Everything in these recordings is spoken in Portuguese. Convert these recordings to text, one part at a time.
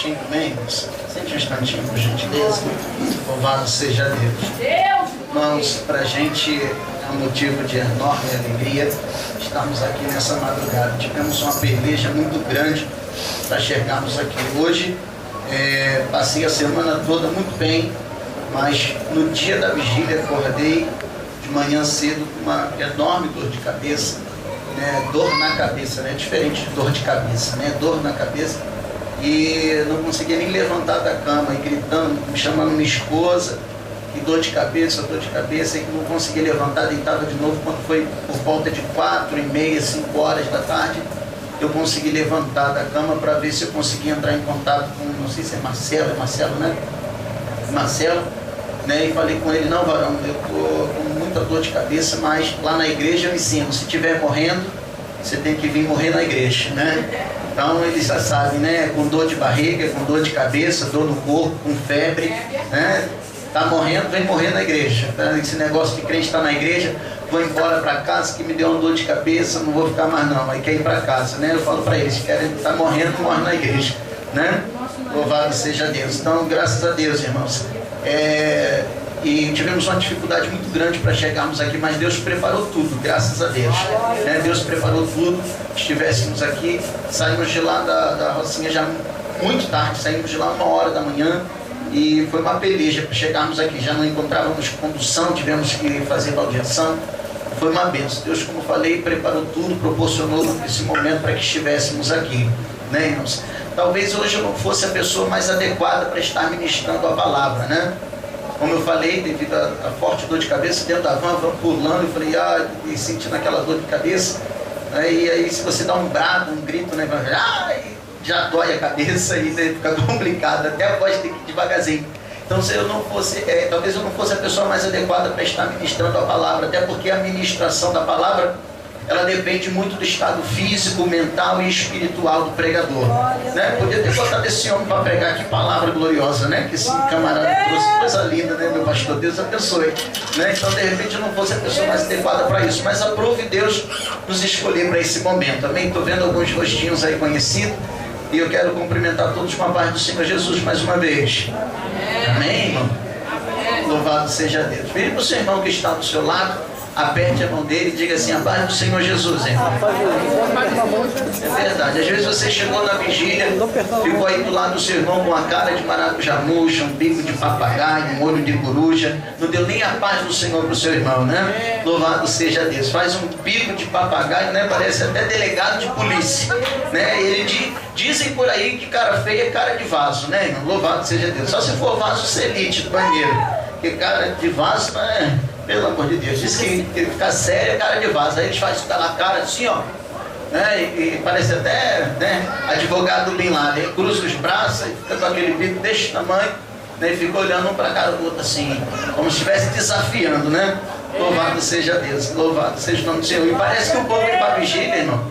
instantinho também, sente um instantinho, por gentileza. Louvado seja Deus. Irmãos, para a gente é um motivo de enorme alegria estarmos aqui nessa madrugada. Tivemos uma peleja muito grande para chegarmos aqui. Hoje, passei a semana toda muito bem, mas no dia da vigília acordei de manhã cedo com uma enorme dor de cabeça, né? Dor na cabeça, né? Diferente de dor de cabeça, né? Dor na cabeça. E não conseguia nem levantar da cama, e gritando, me chamando minha esposa, e dor de cabeça, e que não conseguia levantar, deitava de novo. Quando foi por volta de 4h30, 5 horas da tarde, eu consegui levantar da cama para ver se eu conseguia entrar em contato com, não sei se é Marcelo, né? Marcelo, né? E falei com ele: não, varão, eu estou com muita dor de cabeça, mas lá na igreja eu ensino, se estiver morrendo, você tem que vir morrer na igreja, né? Então eles já sabem, né? Com dor de barriga, com dor de cabeça, dor no corpo, com febre, né? Tá morrendo, vem morrer na igreja. Esse negócio de crente estar na igreja, vou embora para casa que me deu uma dor de cabeça, não vou ficar mais não, aí quer ir para casa, né? Eu falo para eles, querem estar morrendo, morre na igreja, né? Louvado seja Deus. Então, graças a Deus, irmãos. E tivemos uma dificuldade muito grande para chegarmos aqui, mas Deus preparou tudo, graças a Deus, né? Deus preparou tudo. Estivéssemos aqui, saímos de lá da Rocinha já muito tarde, saímos de lá 1h da manhã, e foi uma peleja para chegarmos aqui. Já não encontrávamos condução, tivemos que fazer baldeação. Foi uma bênção. Deus, como falei, preparou tudo, proporcionou esse momento para que estivéssemos aqui, né, irmãos? Talvez hoje eu não fosse a pessoa mais adequada para estar ministrando a palavra, né? Como eu falei, devido à forte dor de cabeça, dentro da van, pulando, eu falei, e sentindo aquela dor de cabeça, né? E aí se você dá um brado, um grito, né? Já dói a cabeça e fica complicado, até a voz tem que ir devagarzinho. Então, se eu não fosse, talvez eu não fosse a pessoa mais adequada para estar ministrando a palavra, até porque a ministração da palavra, ela depende muito do estado físico, mental e espiritual do pregador, né? Podia ter botado esse homem para pregar, que palavra gloriosa, né? Que esse camarada trouxe, coisa linda, né, meu pastor? Deus abençoe, né? Então, de repente, eu não fosse a pessoa mais adequada para isso, mas aprove Deus nos escolher para esse momento, amém? Estou vendo alguns rostinhos aí conhecidos, e eu quero cumprimentar todos com a paz do Senhor Jesus mais uma vez. Amém, irmão? Louvado seja Deus. Vire para o seu irmão que está do seu lado, aperte a mão dele e diga assim: a paz do Senhor Jesus, irmão. É verdade. Às vezes você chegou na vigília, ficou aí do lado do seu irmão com a cara de maracujá murcha, um bico de papagaio, um olho de coruja, não deu nem a paz do Senhor para o seu irmão, né? Louvado seja Deus. Faz um bico de papagaio, né? Parece até delegado de polícia, né? Dizem por aí que cara feia é cara de vaso, né, irmão? Louvado seja Deus. Só se for vaso celite do banheiro, porque cara de vaso, pelo amor de Deus, diz que ficar sério é cara de vaso. Aí eles fazem a cara assim, ó, né? E parece até, né, advogado do Bin Laden, cruza os braços e fica com aquele bico desse tamanho, né? E fica olhando um para cara do outro assim, como se estivesse desafiando, né? Louvado seja Deus, louvado seja o nome do Senhor. E parece que o povo vem para a vigília, irmão.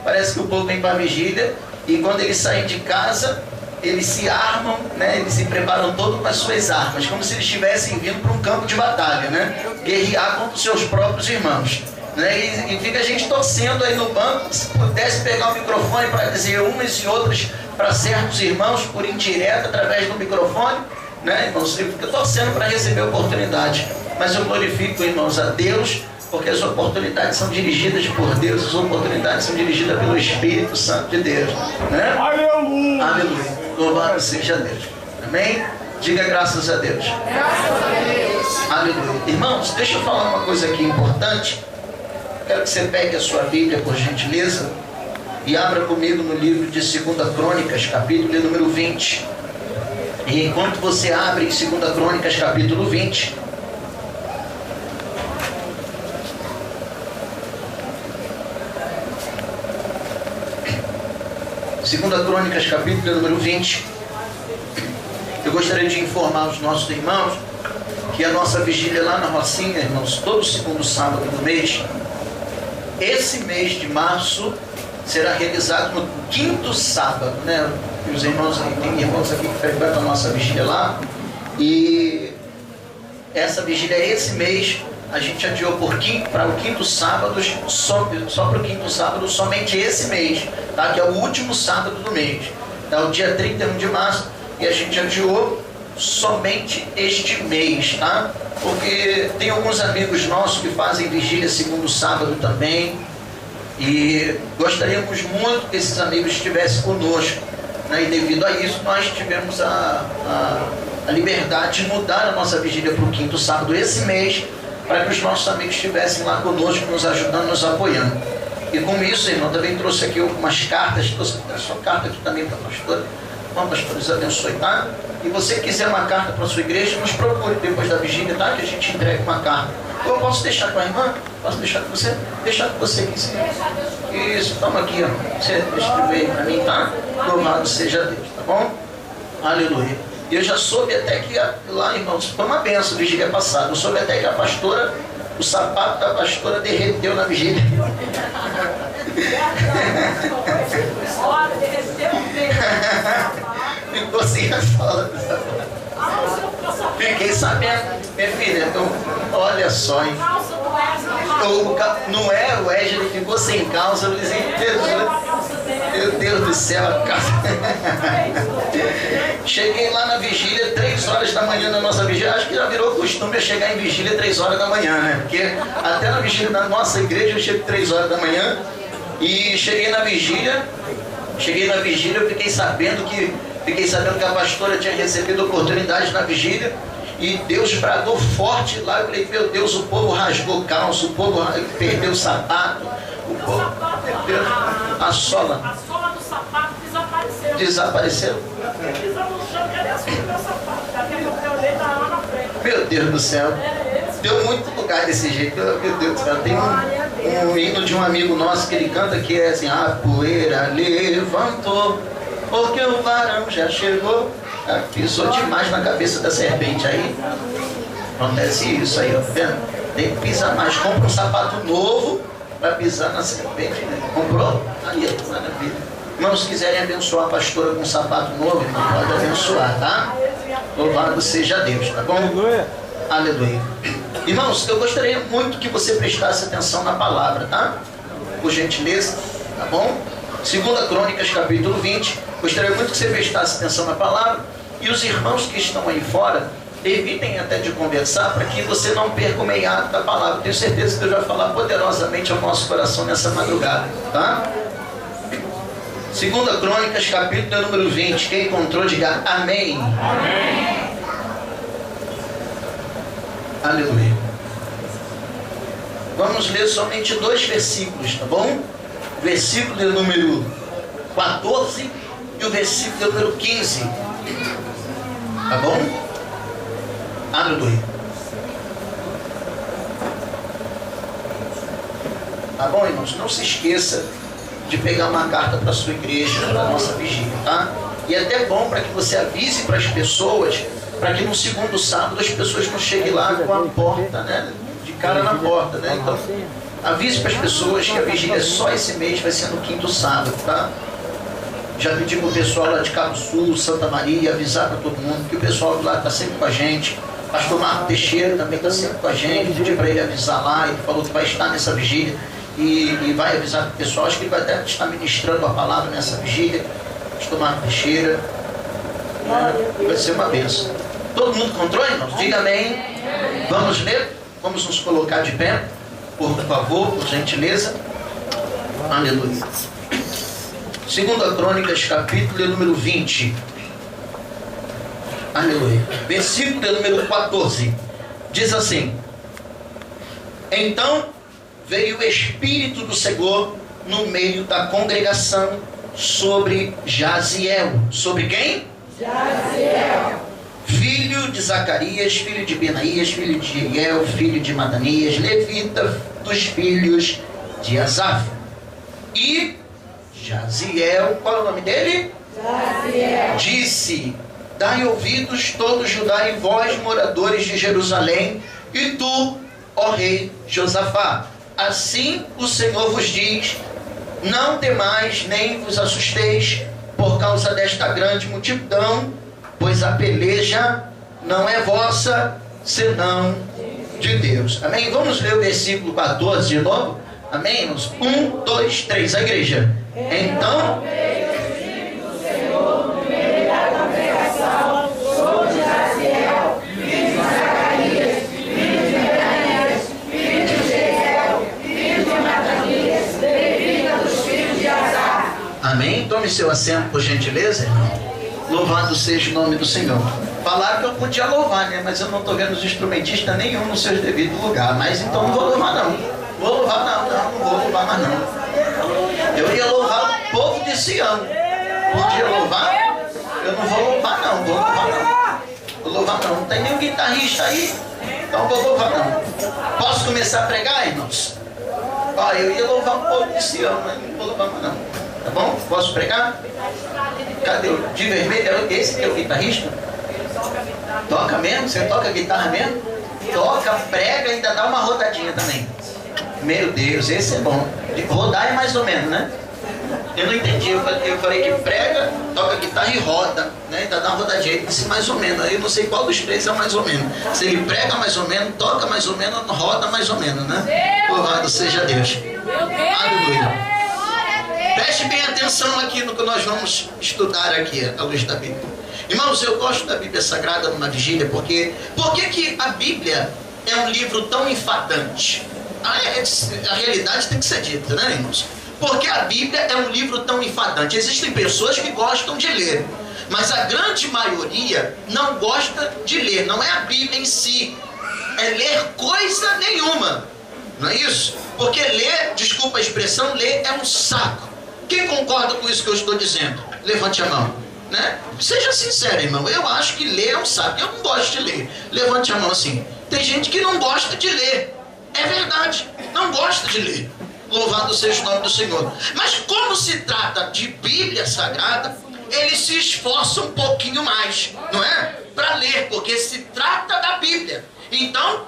Parece que o povo vem para a vigília, e quando eles saem de casa, eles se armam, né? Eles se preparam todo com as suas armas, como se eles estivessem vindo para um campo de batalha, né? Guerrear contra os seus próprios irmãos, né? E fica a gente torcendo aí no banco, se pudesse pegar o microfone para dizer umas e outras para certos irmãos por indireta através do microfone, né, irmãos? Eu fico torcendo para receber a oportunidade, mas eu glorifico, irmãos, a Deus, porque as oportunidades são dirigidas por Deus, as oportunidades são dirigidas pelo Espírito Santo de Deus, né? Aleluia! Aleluia! Louvado seja Deus. Amém? Diga graças a Deus. Graças a Deus. Aleluia. Irmãos, deixa eu falar uma coisa aqui importante. Quero que você pegue a sua Bíblia, por gentileza, e abra comigo no livro de 2 Crônicas, capítulo número 20. E enquanto você abre em 2 Crônicas, capítulo 20, Segunda Crônicas, capítulo número 20. Eu gostaria de informar os nossos irmãos que a nossa vigília lá na Rocinha, irmãos, todo segundo sábado do mês, esse mês de março, será realizado no 5º sábado, né? Os irmãos, tem irmãos aqui que frequentam a nossa vigília lá, e essa vigília esse mês a gente adiou para o 5º sábado, só para o 5º sábado, somente esse mês, tá? Que é o último sábado do mês. Tá? O dia 31 de março, e a gente adiou somente este mês, tá? Porque tem alguns amigos nossos que fazem vigília segundo sábado também, e gostaríamos muito que esses amigos estivessem conosco, né? E devido a isso nós tivemos a liberdade de mudar a nossa vigília para o quinto sábado esse mês, para que os nossos amigos estivessem lá conosco, nos ajudando, nos apoiando. E com isso, irmão, também trouxe aqui algumas cartas, trouxe a sua carta aqui também para a pastora. Bom, pastor, Deus abençoe, tá? E você quiser uma carta para a sua igreja, nos procure depois da vigília, tá? Que a gente entregue uma carta. Ou eu posso deixar com a irmã? Posso deixar com você? Deixar com você aqui, sim. Isso, toma aqui, ó. Você escreveu aí para mim, tá? Louvado seja Deus, tá bom? Aleluia. E eu já soube até que lá, irmãos, foi uma benção a vigília passada. Eu soube até que a pastora, o sapato da pastora derreteu na vigília. Ficou sem a sola do sapato. Fiquei sabendo, minha filha, então, olha só, hein? Não é, o Wesley ficou sem calça, eu disse, meu Deus do céu, a calça. Cheguei lá na vigília 3 horas da manhã na nossa vigília. Acho que já virou costume eu chegar em vigília 3 horas da manhã, né? Porque até na vigília da nossa igreja eu chego 3 horas da manhã. E cheguei na vigília, eu fiquei sabendo que a pastora tinha recebido oportunidade na vigília. E Deus bradou forte lá. Eu falei, meu Deus, o povo rasgou calça, o povo perdeu o sapato, o povo perdeu a sola. A sola do sapato desapareceu. Desapareceu? Pisamos no chão, cadê a sola do meu sapato? Cadê eu olhei lá na frente? Meu Deus do céu. Deu muito lugar desse jeito. Meu Deus do céu. Tem um hino de um amigo nosso que ele canta que é assim: a poeira levantou, porque o varão já chegou. Pisou demais na cabeça da serpente. Aí acontece isso aí, ó, tá vendo? Tem que pisar mais. Compra um sapato novo para pisar na serpente, né? Comprou? Aí, maravilha. Irmãos, se quiserem abençoar a pastora com um sapato novo, irmão, pode abençoar, tá? Louvado seja Deus, tá bom? Aleluia. Aleluia. Irmãos, eu gostaria muito que você prestasse atenção na palavra, tá? Por gentileza, tá bom? 2 Crônicas, capítulo 20. Gostaria muito que você prestasse atenção na palavra. E os irmãos que estão aí fora, evitem até de conversar, para que você não perca o meado da palavra. Tenho certeza que Deus vai falar poderosamente ao nosso coração nessa madrugada, tá? 2 Crônicas, capítulo número 20. Quem encontrou, diga amém. Amém. Aleluia. Vamos ler somente 2 versículos, tá bom? Versículo de número 14 e o versículo de número 15. Tá bom? Aleluia. Tá bom, irmãos? Não se esqueça de pegar uma carta para a sua igreja, para a nossa vigília, tá? E é até bom para que você avise para as pessoas, para que no segundo sábado as pessoas não cheguem lá com a porta, né? De cara na porta, né? Então, avise para as pessoas que a vigília só esse mês vai ser no quinto sábado, tá? Já pedi para o pessoal lá de Cabo Sul, Santa Maria, avisar para todo mundo, que o pessoal lá está sempre com a gente. Pastor Marco Teixeira também está sempre com a gente. Pedi para ele avisar lá, ele falou que vai estar nessa vigília e vai avisar para o pessoal. Acho que ele vai até estar ministrando a palavra nessa vigília. Pastor Marco Teixeira. Vai ser uma bênção. Todo mundo encontrou, irmãos? Diga amém. Vamos ler? Vamos nos colocar de pé, por favor, por gentileza. Aleluia. 2 Crônicas, capítulo número 20. Aleluia. Versículo número 14. Diz assim: então veio o Espírito do Senhor no meio da congregação sobre Jaziel. Sobre quem? Jaziel. Filho de Zacarias, filho de Benaías, filho de Jehiel, filho de Matanias, levita dos filhos de Asaf. E Jaziel, qual é o nome dele? Jaziel. Disse: dai ouvidos todos Judá e vós, moradores de Jerusalém, e tu, ó rei Josafá, assim o Senhor vos diz: não temais nem vos assusteis por causa desta grande multidão, pois a peleja não é vossa, senão de Deus. Amém? Vamos ler o versículo 14 de novo? Amém? 1, 2, 3, a igreja. Então veio o Espírito do Senhor seu assento, por gentileza, irmão. Louvado seja o nome do Senhor. Falaram que eu podia louvar, né? Mas eu não estou vendo os instrumentistas nenhum no seu devido lugar. Mas então não vou louvar não. Vou louvar não vou louvar mais não. Eu ia louvar o povo de Sião. Podia louvar? Eu não vou louvar não. Vou louvar não. Vou louvar não. Não tem nenhum guitarrista aí. Então vou louvar não. Posso começar a pregar, irmãos? Ó, eu ia louvar o povo de Sião, mas não vou louvar mais não. Tá bom? Posso pregar? Cadê o de vermelho? Esse que é o guitarrista? Toca mesmo? Você toca guitarra mesmo? Toca, prega e ainda dá uma rodadinha também. Meu Deus, esse é bom. Rodar é mais ou menos, né? Eu não entendi. Eu falei que prega, toca guitarra e roda, né? Ainda dá uma rodadinha. Ele disse mais ou menos. Eu não sei qual dos três é mais ou menos. Se ele prega mais ou menos, toca mais ou menos, roda mais ou menos, né? Louvado seja Deus. Aleluia. Preste bem atenção aqui no que nós vamos estudar aqui, à luz da Bíblia. Irmãos, eu gosto da Bíblia Sagrada numa vigília, porque por que a Bíblia é um livro tão enfadante? A realidade tem que ser dita, né, irmãos? Porque a Bíblia é um livro tão enfadante. Existem pessoas que gostam de ler, mas a grande maioria não gosta de ler. Não é a Bíblia em si, é ler coisa nenhuma. Não é isso? Porque ler, desculpa a expressão, ler é um saco. Quem concorda com isso que eu estou dizendo? Levante a mão, né? Seja sincero, irmão. Eu acho que ler é um saco. Eu não gosto de ler. Levante a mão assim. Tem gente que não gosta de ler. É verdade. Não gosta de ler. Louvado seja o nome do Senhor. Mas como se trata de Bíblia Sagrada, eles se esforçam um pouquinho mais, não é? Para ler, porque se trata da Bíblia. Então,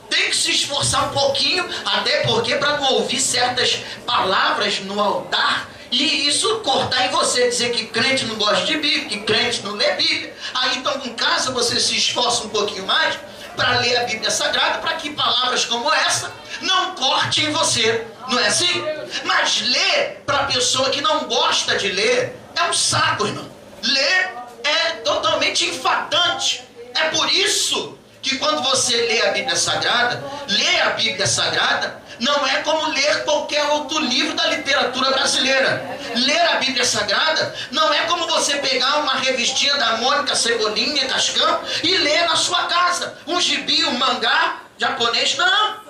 tem que se esforçar um pouquinho, até porque para não ouvir certas palavras no altar, e isso cortar em você, dizer que crente não gosta de Bíblia, que crente não lê Bíblia. Aí então em casa você se esforça um pouquinho mais para ler a Bíblia Sagrada, para que palavras como essa não cortem em você. Não é assim? Mas ler, para a pessoa que não gosta de ler, é um saco, irmão. Ler é totalmente enfadante. É por isso que quando você lê a Bíblia Sagrada, ler a Bíblia Sagrada não é como ler qualquer outro livro da literatura brasileira. Ler a Bíblia Sagrada não é como você pegar uma revistinha da Mônica, Cebolinha, Cascão e ler na sua casa. Um gibi, um mangá japonês, não.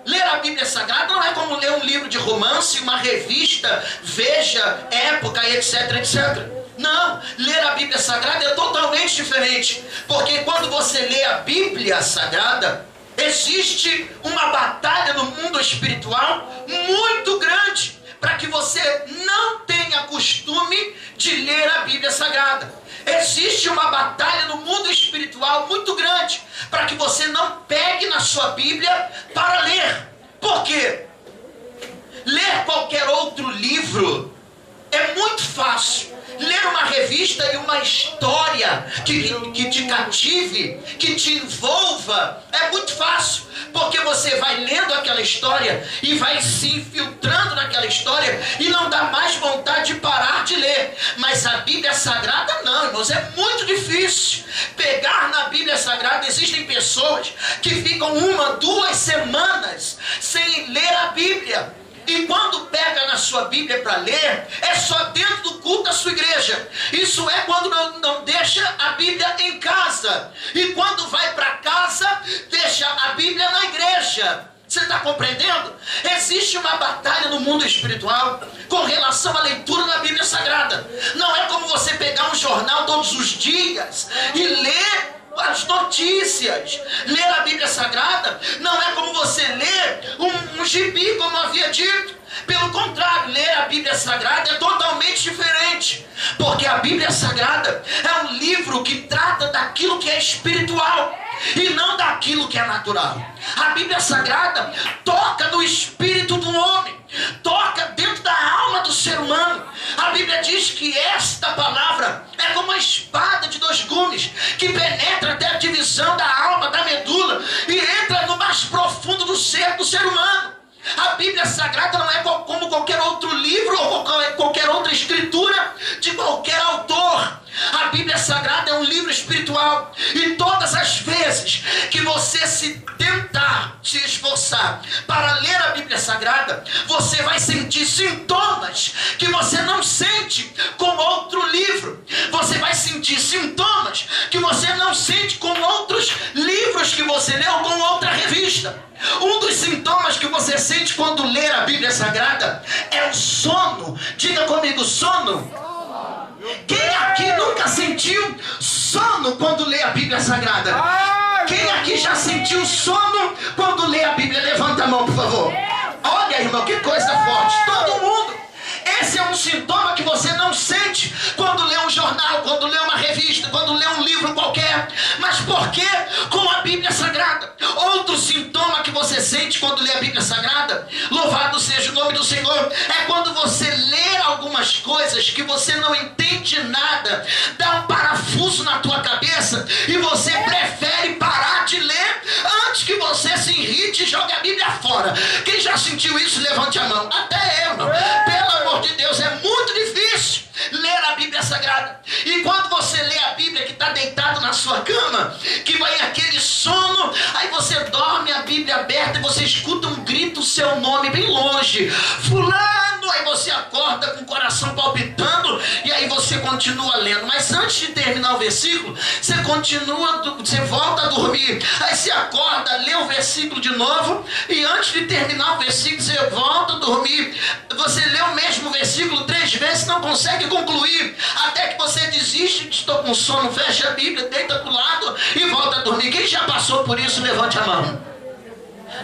Ler a Bíblia Sagrada não é como ler um livro de romance, uma revista, Veja, Época, etc, etc. Não, ler a Bíblia Sagrada é totalmente diferente. Porque quando você lê a Bíblia Sagrada, existe uma batalha no mundo espiritual muito grande para que você não tenha costume de ler a Bíblia Sagrada. Existe uma batalha no mundo espiritual muito grande para que você não pegue na sua Bíblia para ler. Por quê? Ler qualquer outro livro é muito fácil. Ler uma revista e uma história que te cative, que te envolva, é muito fácil. Porque você vai lendo aquela história e vai se infiltrando naquela história e não dá mais vontade de parar de ler. Mas a Bíblia Sagrada não, irmãos, é muito difícil. Pegar na Bíblia Sagrada, existem pessoas que ficam 1, 2 semanas sem ler a Bíblia. E quando pega na sua Bíblia para ler, é só dentro do culto da sua igreja. Isso é quando não deixa a Bíblia em casa. E quando vai para casa, deixa a Bíblia na igreja. Você está compreendendo? Existe uma batalha no mundo espiritual com relação à leitura da Bíblia Sagrada. Não é como você pegar um jornal todos os dias e ler as notícias. Ler a Bíblia Sagrada não é como você ler um gibi, como havia dito. Pelo contrário, ler a Bíblia Sagrada é totalmente diferente. Porque a Bíblia Sagrada é um livro que trata daquilo que é espiritual e não daquilo que é natural. A Bíblia Sagrada toca no espírito do homem, toca dentro da alma do ser humano. A Bíblia diz que esta palavra é como uma espada de 2 gumes que penetra até a divisão da alma, da medula e entra no mais profundo do ser humano. A Bíblia Sagrada não é como qualquer outro livro ou qualquer outra escritura de qualquer autor. A Bíblia Sagrada é um livro espiritual. E todas as vezes que você se tentar, se esforçar começar para ler a Bíblia Sagrada, você vai sentir sintomas que você não sente com outro livro. Você vai sentir sintomas que você não sente com outros livros que você leu, com outra revista. Um dos sintomas que você sente quando lê a Bíblia Sagrada é o sono. Diga comigo, sono. Quem aqui nunca sentiu sono quando lê a Bíblia Sagrada? Quem aqui já sentiu sono quando lê a Bíblia? Levanta a mão, por favor. Olha, irmão, que coisa forte. Todo mundo. Esse é um sintoma que você não sente quando lê um jornal, quando lê uma revista, quando lê um livro qualquer. Mas por quê? Com a Bíblia Sagrada. Outro sintoma que você sente quando lê a Bíblia Sagrada, louvado seja o nome do Senhor, é quando você lê algumas coisas que você não entende nada, dá um parafuso na tua cabeça e você prefere parar de ler antes que você se irrite e jogue a Bíblia fora. Quem já sentiu isso, levante a mão. Até eu, irmão. Pelo amor de Deus, é muito difícil ler a Bíblia Sagrada. E quando você lê a Bíblia que está deitado na sua cama, que vai aquele sono, aí você dorme, a Bíblia aberta, e você escuta um grito, seu nome bem longe, fulano, aí você acorda com o coração palpitando, e aí você continua lendo. Mas antes de terminar o versículo, você volta a dormir, aí você acorda, lê o versículo de novo, e antes de terminar o versículo, você volta a dormir. Você lê o mesmo versículo 3 vezes, não consegue concluir, até que você desiste, estou com sono, fecha a Bíblia, deita para o lado e volta a dormir. Quem já passou por isso, levante a mão.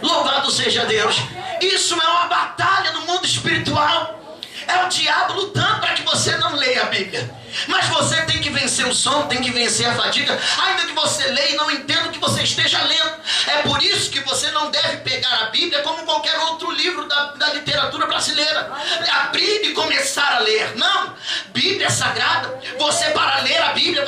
Louvado seja Deus. Isso é uma batalha no mundo espiritual. É o diabo lutando para que você não leia a Bíblia. Mas você tem que vencer o sono, tem que vencer a fadiga, ainda que você leia e não entenda o que você esteja lendo. É por isso que você não deve pegar a Bíblia como qualquer outro livro da literatura brasileira, abrir e começar a ler. Não, Bíblia Sagrada, você, para ler a Bíblia,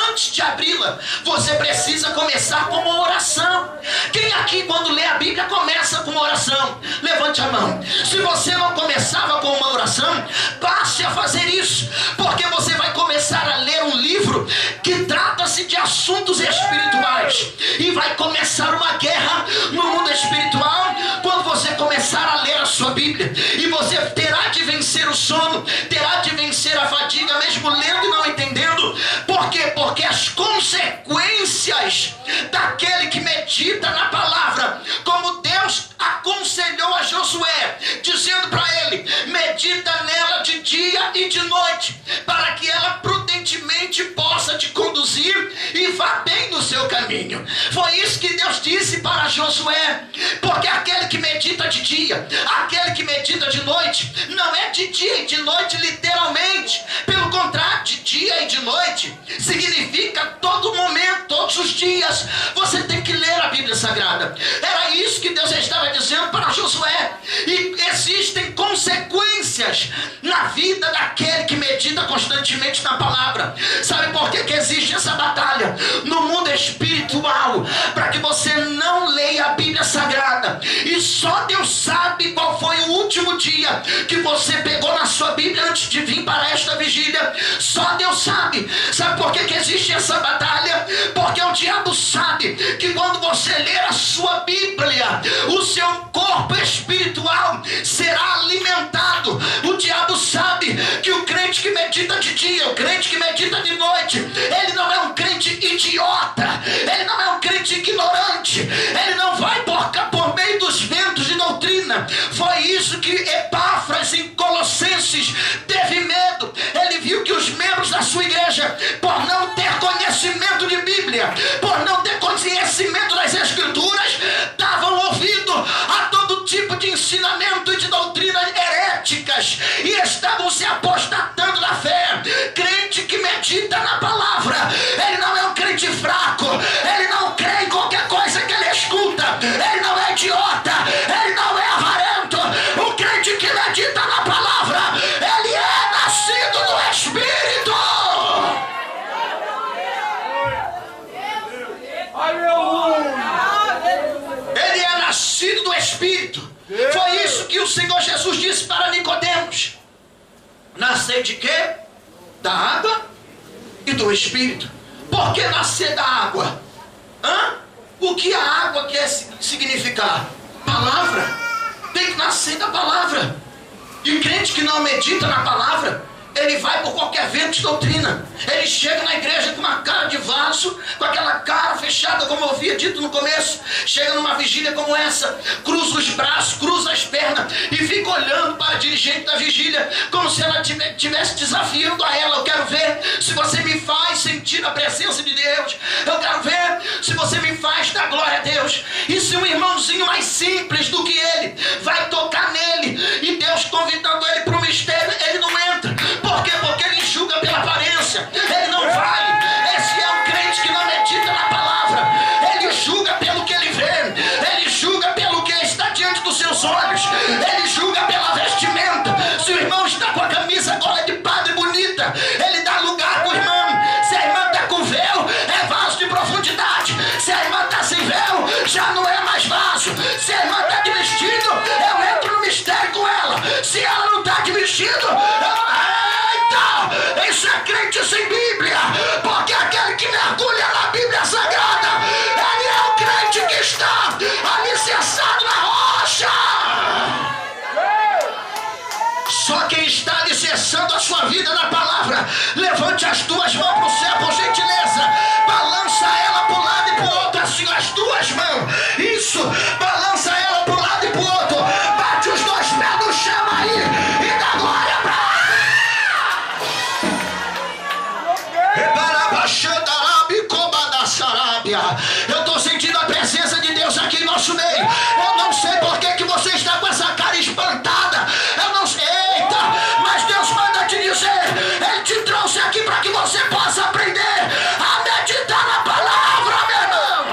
antes de abri-la, você precisa começar com uma oração. Quem aqui, quando lê a Bíblia, começa com uma oração? Levante a mão. Se você não começava com uma oração, passe a fazer isso, porque você vai começar a ler um livro que trata-se de assuntos espirituais, e vai começar uma guerra no mundo espiritual quando você começar a ler a sua Bíblia. E você terá de vencer o sono, terá de vencer a fadiga, mesmo lendo e não entendendo. Por quê? Porque as consequências daquele que medita na palavra, como Deus aconselhou a Josué, dizendo para ele: medita nela de dia e de noite, para que ela prudentemente possa te conduzir e vá bem no seu caminho. Foi isso que Deus disse para Josué. Porque aquele que medita de dia, aquele que medita de noite, não é de dia e de noite literalmente. Pelo contrário, de dia e de noite significa todo momento, todos os dias. Você tem que ler a Bíblia Sagrada. Era isso que Deus estava dizendo para Josué. E existem consequências na vida daquele que medita constantemente na palavra. Sabe por que existe essa batalha no mundo espiritual? Para que você não leia a Bíblia Sagrada. E só Deus sabe qual foi o último dia que você pegou na sua Bíblia antes de vir para esta vigília. Só Deus sabe. Sabe por que existe essa batalha? Porque o diabo sabe que quando você ler a sua Bíblia, o seu corpo espiritual será alimentado. O diabo sabe que o crente que medita de dia, o crente que medita de noite, ele não é um crente idiota, ele não é um crente ignorante, ele não vai por meio dos ventos de doutrina. Foi isso que Epáfras, em Colossenses, teve medo. Ele viu que os membros da sua igreja, por não ter conhecimento de Bíblia, por não ter conhecimento das Escrituras, davam ouvido a todo tipo de ensinamento e de doutrinas heréticas, e estavam se apostatando da fé. Crente que medita na palavra, ele não é um crente fraco, ele não crê em qualquer coisa que ele escuta, ele não é idiota, ele não é avarento. O crente que medita na palavra, ele é nascido do Espírito. Ele é nascido do Espírito. Foi isso que o Senhor Jesus disse para Nicodemos: nascer de quê? Da água e do Espírito. Por que nascer da água? O que a água quer significar? palavra. Tem que nascer da palavra. E crente que não medita na palavra, ele vai por qualquer vento de doutrina. Ele chega na igreja com uma cara de vaso, com aquela cara fechada, como eu havia dito no começo. Chega numa vigília como essa, cruza os braços, cruza as pernas e fica olhando para a dirigente da vigília, como se ela estivesse desafiando a ela. Eu quero ver se você me faz sentir a presença de Deus. Eu quero ver se você me faz dar glória a Deus. E se um irmãozinho mais simples do que ele vai tocar nele, e Deus convidando ele para o mistério, ele não entra. Por quê? Porque ele julga pela aparência. Ele não vai. Esse é um crente que não medita na palavra. Ele julga pelo que ele vê. Ele julga pelo que está diante dos seus olhos. Ele julga pela vestimenta. Se o irmão está com a camisa gola de padre bonita, ele dá lugar para o irmão. Se a irmã está com véu, é vaso de profundidade. Se a irmã está sem véu, já não é mais vaso. Se a irmã está de vestido, eu entro no mistério com ela. Se ela não está de vestido, isso é crente sem Bíblia, porque aquele que mergulha na Bíblia Sagrada, ele é o crente que está alicerçado na rocha. Só quem está alicerçando a sua vida na palavra, levante as tuas mãos para o céu, por gentileza. Balança ela para um lado e para o outro, assim, as duas mãos. Isso, balança ela para um lado e para o outro. Bate os dois pés no chão aí e dá glória para ela. Eu estou sentindo a presença de Deus aqui em nosso meio. Eu não sei por que você está com essa cara espantada. Eu não sei, eita, mas Deus manda te dizer, Ele te trouxe aqui para que você possa aprender a meditar na palavra, meu irmão.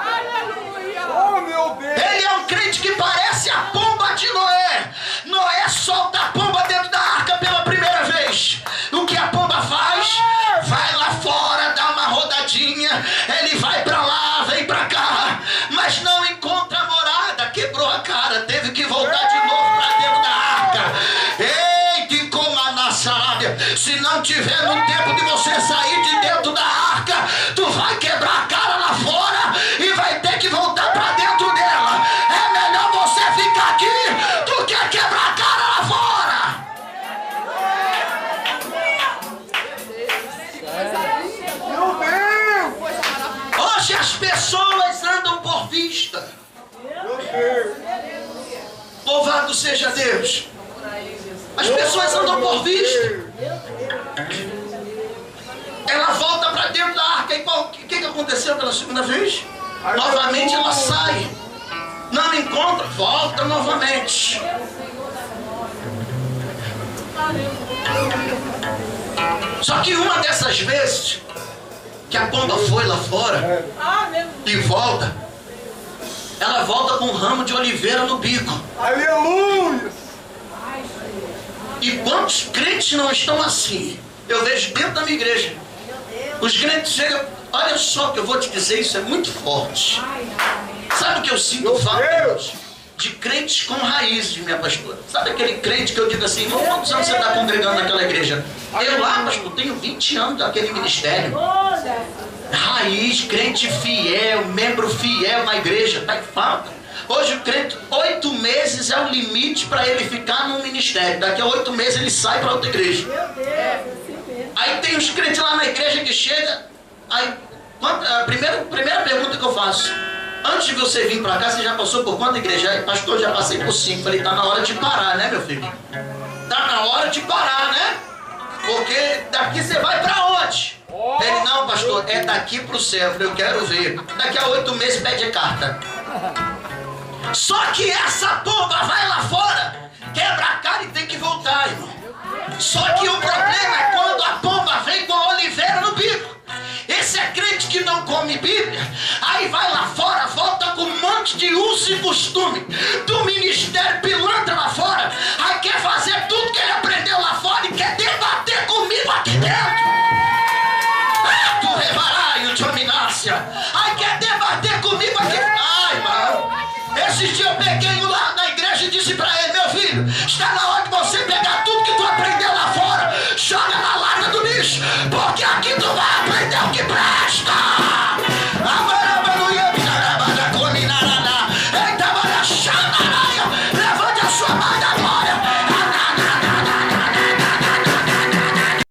Aleluia! Oh, meu Deus! Ele é um crente que parece a pomba de Noé. Noé solta a pomba dentro da arca pela primeira vez. O que a pomba faz? Vai lá fora, dá uma rodadinha, ele vai pra lá, vem pra cá, mas não encontra a morada, quebrou a cara, teve que voltar de novo pra dentro da arca. Eita, como a naçarábia, se não tiver no tempo de você sair de dentro da arca, tu vai quebrar a cara lá fora e vai ter que voltar pra dentro dela. É melhor você ficar aqui do que quebrar a cara lá fora. Hoje as pessoas andam por vista. Louvado seja Deus. As pessoas andam por vista. Ela volta para dentro da arca. E o que aconteceu pela segunda vez? Novamente ela sai. Não encontra, volta novamente. Só que uma dessas vezes que a pomba foi lá fora e volta, ela volta com um ramo de oliveira no bico. Aleluia! E quantos crentes não estão assim? Eu vejo dentro da minha igreja. Os crentes chegam, olha só o que eu vou te dizer, isso é muito forte. Sabe o que eu sinto falta? De crentes com raízes, minha pastora. Sabe aquele crente que eu digo assim, irmão, quantos anos você está congregando naquela igreja? Eu lá, pastor, tenho 20 anos daquele ministério. Raiz, crente fiel, membro fiel na igreja, está em falta. Hoje o crente, 8 meses é o limite para ele ficar num ministério. Daqui a 8 meses ele sai para outra igreja. Aí tem os crentes lá na igreja que chega, aí a primeira pergunta que eu faço: antes de você vir para cá, você já passou por quanta igreja? Pastor, já passei por 5. Falei, tá na hora de parar, né, meu filho? Tá na hora de parar, né? Porque daqui você vai para onde? Ele, não, pastor, é daqui pro céu. Eu falei, eu quero ver. Daqui a 8 meses pede carta. Só que essa pomba vai lá fora, quebra a cara e tem que voltar, irmão. Só que o problema é quando a pomba vem com a oliveira no bico. Esse é crente que não come Bíblia, aí vai lá fora, volta com um monte de uso e costume do ministério pilantra lá fora, aí quer fazer tudo que ele aprendeu lá fora e quer debater comigo aqui dentro. Tu rebaraio de hominácia, aí quer debater comigo aqui. Ai, mano, esses dias eu peguei um lá na igreja e disse pra ele, meu filho, está na hora de você pegar tudo que tu aprendeu lá fora, joga na lata do lixo, porque aqui tu vai aprender o que presta.